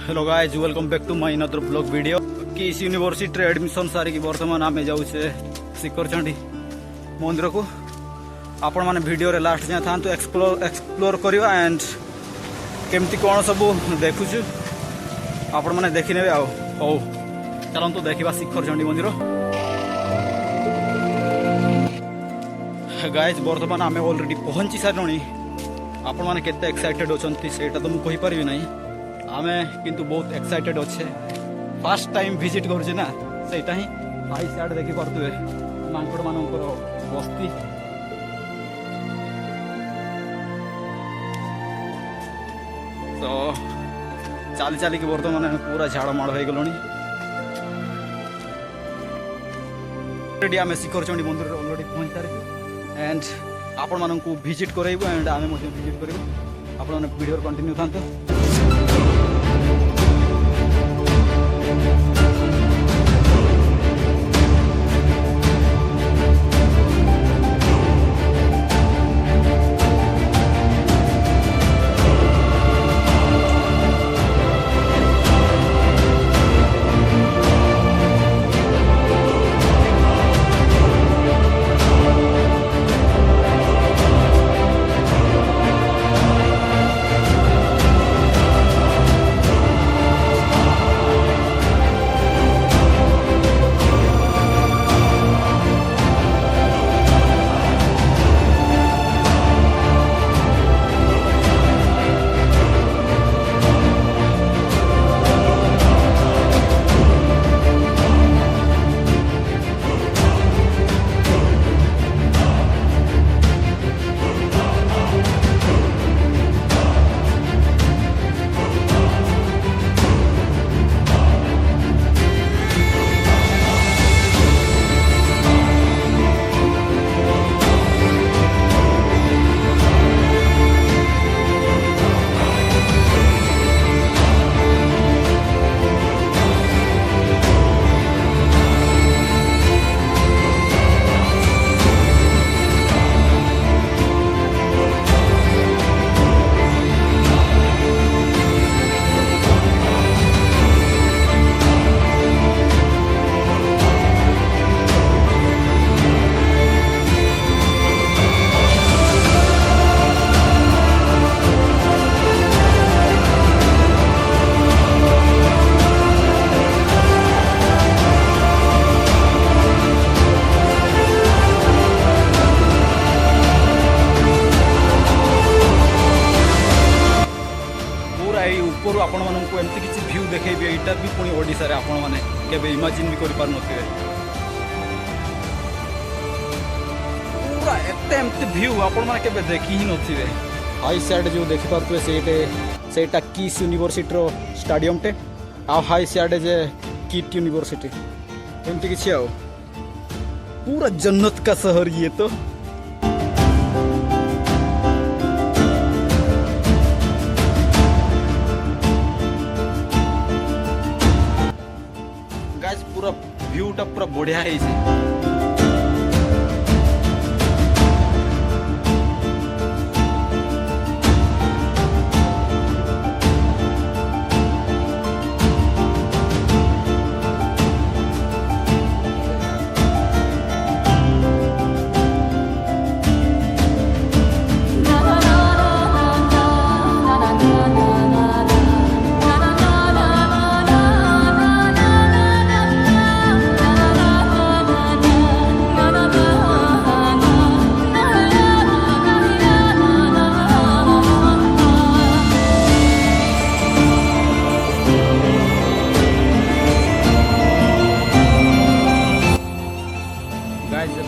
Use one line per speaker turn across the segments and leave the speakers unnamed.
Hello guys, welcome back to my another blog video. किस university रे admission सारी वर्तमान आम जाऊे शिखरचंडी मंदिर को। आपण मैंने वीडियो रे लास्ट जाए था एक्सप्लोर करवा एंड केमती कौन सब देखुचु आपण मैंने देखी ने। हौ चलतु देखा शिखरचंडी मंदिर। गाइस वर्तमान आम ऑलरेडी पहुंची सारे। आपण मैंने केते एक्साइटेड अच्छा से तो मुझे कहीपरि ना। आम किंतु बहुत एक्साइटेड अच्छे। फर्स्ट टाइम विजिट करुचे ना सेटा ही आई सियाड़े देखी पारे मांकड़ मानकर बस्ती। तो चली चल कि बर्तमान पूरा झाड़माड़ हो गलुणी। ऑलरेडी आम शिखरचंडी मंदिर ऑलरेडी पहुंच सारी एंड आपण मानू विजिट करेबू एंड आम विजिट करूँ। आपण मैंने वीडियो कंटिन्यू था। ऊपर आपण मानक एमती किसी व्यू देखेबे एटा भी पुणी ओडिशा रे आपण माने केबे इमेजिन भी करि पार नथिबे। पूरा एते व्यू आपण माने केबे देखि ही नथिबे। हाई साइड जो देखि पारतुए सेटा किस यूनिवर्सिटी रो स्टेडियम टे आ हाई साइड जे किट यूनिवर्सिटी एमती किछि आ पूरा जन्नत का शहर ये तो। पूरा व्यूटा पूरा बढ़िया है।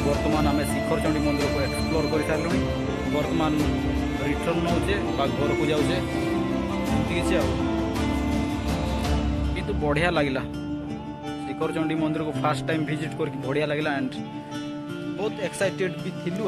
वर्तमान आम शिखरचंडी मंदिर को एक्सप्लोर कर सारे। वर्तमान रिटर्न नौचे घर को जाऊे किसी कितु बढ़िया लगला। शिखरचंडी मंदिर को फास्ट टाइम विजिट करके बढ़िया लगला एंड बहुत एक्साइटेड भी थिलु।